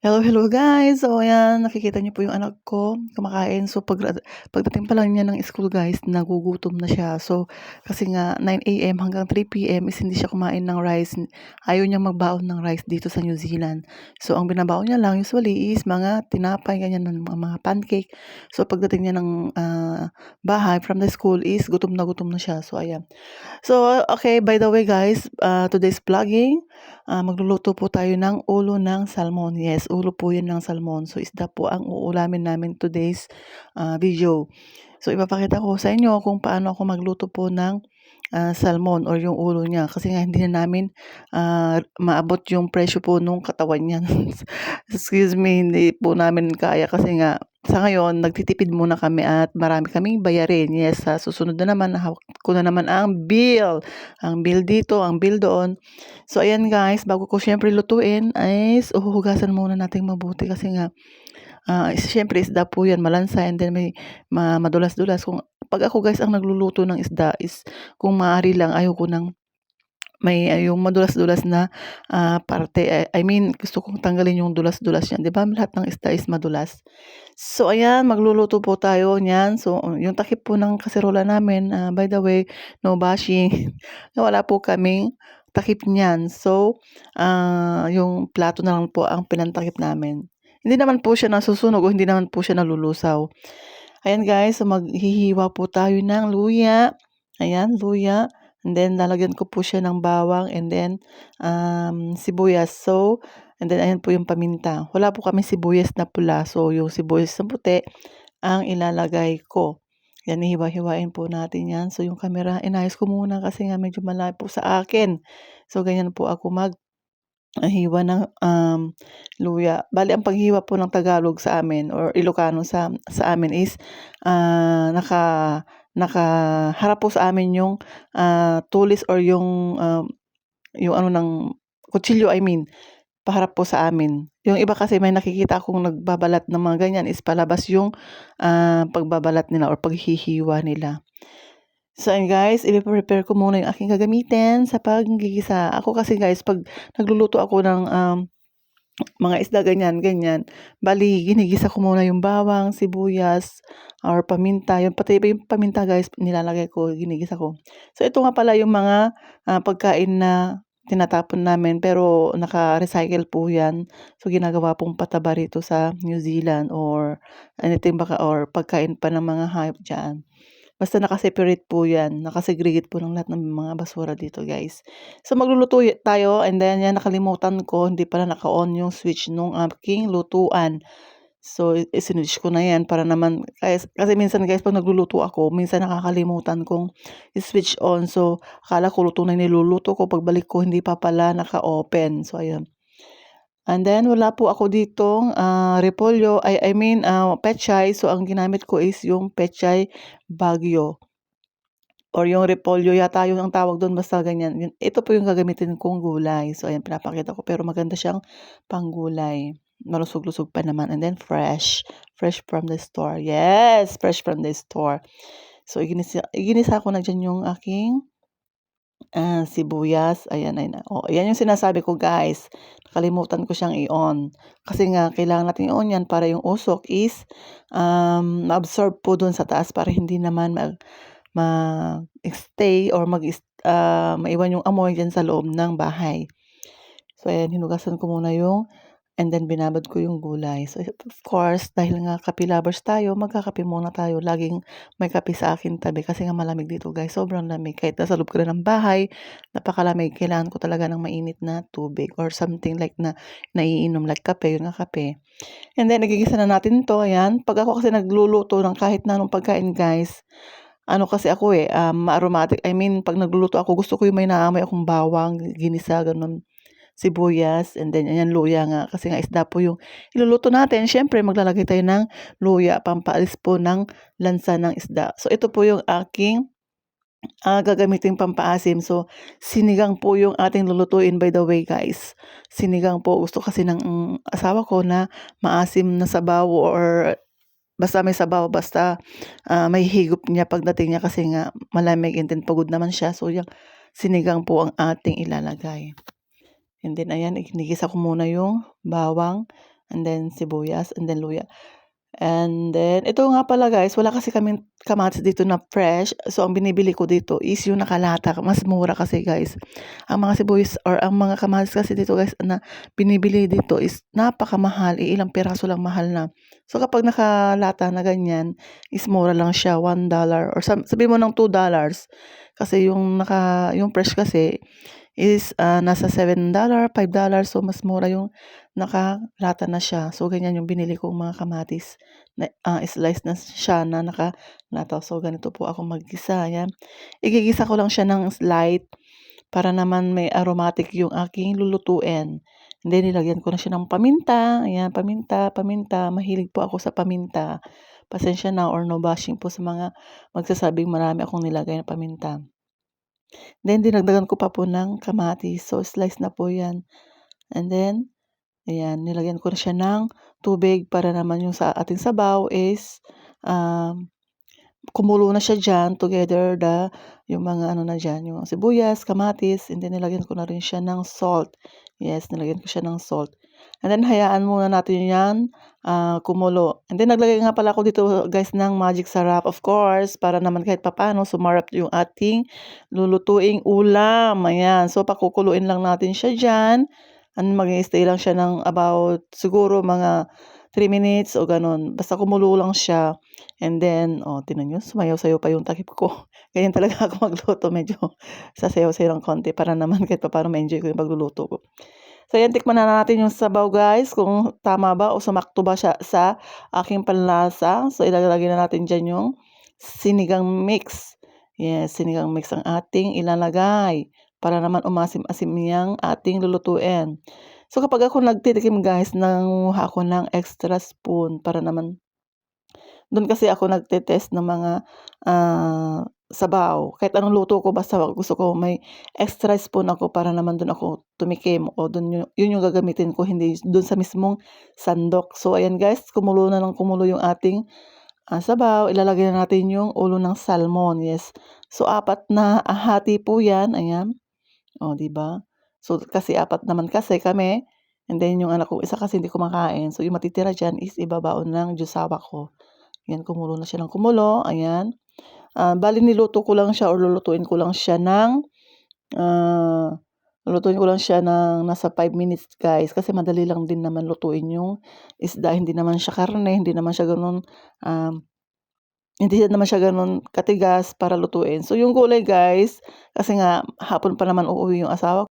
Hello, hello guys! So ayan, nakikita niyo po yung anak ko kumakain. So pagdating pa lang niya ng school guys, nagugutom na siya. So kasi nga 9 AM hanggang 3 PM is hindi siya kumain ng rice. Ayaw niyang magbaon ng rice dito sa New Zealand. So ang binabaon niya lang usually is mga tinapay, ganyan, mga pancake. So pagdating niya ng bahay from the school is gutom na siya. So ayan. So, okay, by the way guys, today's vlogging, magluluto po tayo ng ulo ng salmon. Yes, ulo po yun ng salmon. So, isda po ang uulamin namin today's video. So, ipapakita ko sa inyo kung paano ako magluto po ng salmon or yung ulo niya. Kasi nga hindi na namin maabot yung presyo po nung katawan niya. Excuse me, hindi po namin kaya kasi nga sa ngayon, nagtitipid muna kami at marami kaming bayarin. Yes, sa susunod na naman, hawak ko na naman ang bill. Ang bill dito, ang bill doon. So, ayan guys, bago ko syempre lutuin, is uhuhugasan muna natin mabuti kasi nga, syempre isda po yan, malansa, and then may madulas-dulas. Pag ako guys ang nagluluto ng isda is, kung maaari lang, ayaw ko ng may yung madulas-dulas na parte. I mean, gusto kong tanggalin yung dulas-dulas niyan. 'Di ba lahat ng isda is madulas? So ayan, magluluto po tayo niyan. So yung takip po ng kaserola namin, by the way, no bashing, wala po kaming takip niyan. So, yung plato na lang po ang pinantakip namin. Hindi naman po siya nasusunog o hindi naman po siya nalulusaw. Ayan guys, so maghihiwa po tayo ng luya. Ayan, luya. And then lalagyan ko po siya ng bawang and then sibuyas. So, and then ayan po yung paminta. Wala po kami sibuyas na pula. So, yung sibuyas na puti ang ilalagay ko. Yan, hiwa-hiwain po natin yan. So, yung camera, inayos ko muna kasi nga medyo malayo po sa akin. So, ganyan po ako hiwa ng luya. Bale ang paghiwa po ng Tagalog sa amin or Ilocano sa amin is nakaharap po sa amin yung tulis or yung ano ng kutsilyo, I mean, paharap po sa amin. Yung iba kasi may nakikita akong nagbabalat ng mga ganyan is palabas yung pagbabalat nila or paghihiwa nila. So ayun guys, ipe-prepare ko muna yung aking gagamitin sa paggigisa. Ako kasi guys, 'pag nagluluto ako ng mga isda ganyan, bali ginigisa ko muna yung bawang, sibuyas, or paminta. Yung pati yung paminta guys, nilalagay ko, ginigisa ko. So ito nga pala yung mga pagkain na tinatapon namin pero naka-recycle po yan. So ginagawa pong pataba rito sa New Zealand or anything baka or pagkain pa ng mga hayop diyan. Basta naka-separate po 'yan, naka-segregate po ng lahat ng mga basura dito, guys. So magluluto tayo and then 'yan nakalimutan ko, hindi pala naka-on yung switch nung aking lutuan. So sinwitch ko na 'yan para naman kasi minsan guys 'pag nagluluto ako, minsan nakakalimutan kong i-switch on. So akala ko luto na yung niluluto ko, pagbalik ko hindi pa pala naka-open. So ayun. And then wala po ako ditong repolyo, I mean pechay. So ang ginamit ko is yung pechay Baguio or yung repolyo yata yun ang tawag dun, basta ganyan. Ito po yung gagamitin kong gulay. So ayan, pinapakita ko pero maganda siyang panggulay. Malusog-lusog pa naman and then fresh from the store. Yes, fresh from the store. So iginisa ko na diyan yung aking sibuyas, ayan, ayan. Oh, ayan yung sinasabi ko guys. Nakalimutan ko siyang i-on. Kasi nga, kailangan natin i-on yan para yung usok is ma-absorb po dun sa taas para hindi naman mag-stay or maiwan yung amoy dyan sa loob ng bahay. So, ayan, hinugasan ko muna yung and then binabad ko yung gulay. So, of course, dahil nga kape lovers tayo, magkakape muna tayo. Laging may kape sa akin tabi kasi nga malamig dito guys. Sobrang lamig. Kahit nasa loob ka na ng bahay, napakalamig. Kailangan ko talaga ng mainit na tubig or something like na naiinom like kape, yun nga kape. And then, nagigisa na natin to. Ayan. Pag ako kasi nagluluto ng kahit na anong pagkain guys, ano kasi ako aromatic. I mean, pag nagluluto ako, gusto ko yung may naamoy akong bawang, ginisa, ganun, sibuyas, and then ayan luya nga kasi nga isda po yung iluluto natin. Siyempre maglalagay tayo ng luya, pampaalis po ng lansa ng isda. So ito po yung aking gagamiting pampaasim. So sinigang po yung ating lulutuin, by the way guys. Sinigang po, gusto kasi ng asawa ko na maasim na sabaw or basta may sabaw, basta may higop niya pagdating niya kasi nga malamig and then pagod naman siya. So yung sinigang po ang ating ilalagay. And then ayan, ginigisa ko muna yung bawang. and then sibuyas, and then luya. And then ito nga pala guys, wala kasi kaming kamatis dito na fresh. So ang binibili ko dito is yung nakalata, mas mura kasi guys. Ang mga sibuyas or ang mga kamatis kasi dito guys na binibili dito is napakamahal, ilang piraso lang mahal na. So kapag nakalata na ganyan, is mura lang siya, $1 or sabi mo ng $2. Kasi yung fresh kasi is nasa $7, $5. So mas mura yung nakalata na siya. So ganyan yung binili kong mga kamatis na slice na siya na nakalata. So ganito po ako maggisa, yan. Igigisa ko lang siya ng light para naman may aromatic yung aking lulutuin. And then nilagyan ko na siya ng paminta. Ayan, paminta, paminta. Mahilig po ako sa paminta. Pasensya na or no bashing po sa mga magsasabing marami akong nilagay na paminta. Then dinagdagan ko pa po ng kamatis. So slice na po 'yan. And then ayan, nilagyan ko na siya ng tubig para naman yung sa ating sabaw is, kumulo na siya diyan together yung mga ano na diyan, yung sibuyas, kamatis, and then nilagyan ko na rin siya ng salt. Yes, nilagyan ko siya ng salt. And then hayaan muna natin 'yan, kumulo. And then naglagay nga pala ako dito guys ng magic sarap, of course, para naman kahit papaano sumarap yung ating lulutuing ulam, ayan. So pakukuluin lang natin siya diyan, and mag-i-stay lang siya ng about siguro mga 3 minutes o gano'n. Basta kumulo lang siya. And then, tignan niyo sumayaw-sayaw pa yung takip ko. Ganyan talaga ako magluto, medyo sasayaw-sayaw ng konti para naman kahit papaano ma-enjoy ko yung pagluluto ko. So ayan, tikman na natin yung sabaw guys, kung tama ba o sumakto ba siya sa aking panlasa. So ilalagay na natin diyan yung sinigang mix. Yes, sinigang mix ang ating ilalagay para naman umasim-asim yang ating lulutuin. So kapag ako nagtitikim guys, nangunguha ako ng extra spoon para naman dun kasi ako nagte-test ng mga, sabaw. Kahit anong luto ko basta gusto ko may extra spoon ako para naman dun ako tumikim o yun yung gagamitin ko, hindi dun sa mismong sandok. So ayan guys, kumulo na ng kumulo yung ating, sabaw. Ilalagay na natin yung ulo ng salmon, yes. So 4 na hati po yan, ayan. Oh, 'di ba? So, kasi 4 naman kasi kami, and then yung anak kong isa kasi hindi kumakain. So, yung matitira diyan is ibabaon ng jusawa ko. 'Yan, kumulo na siya ng kumulo, ayan. Bale niluto ko lang siya or lulutuin ko lang siya ng, ah, lulutuin ko lang siya ng nasa 5 minutes guys, kasi madali lang din naman lutuin yung isda. Hindi naman siya karne, um, hindi naman siya gano'n katigas para lutuin. So, yung gulay guys, kasi nga hapon pa naman uuwi yung asawa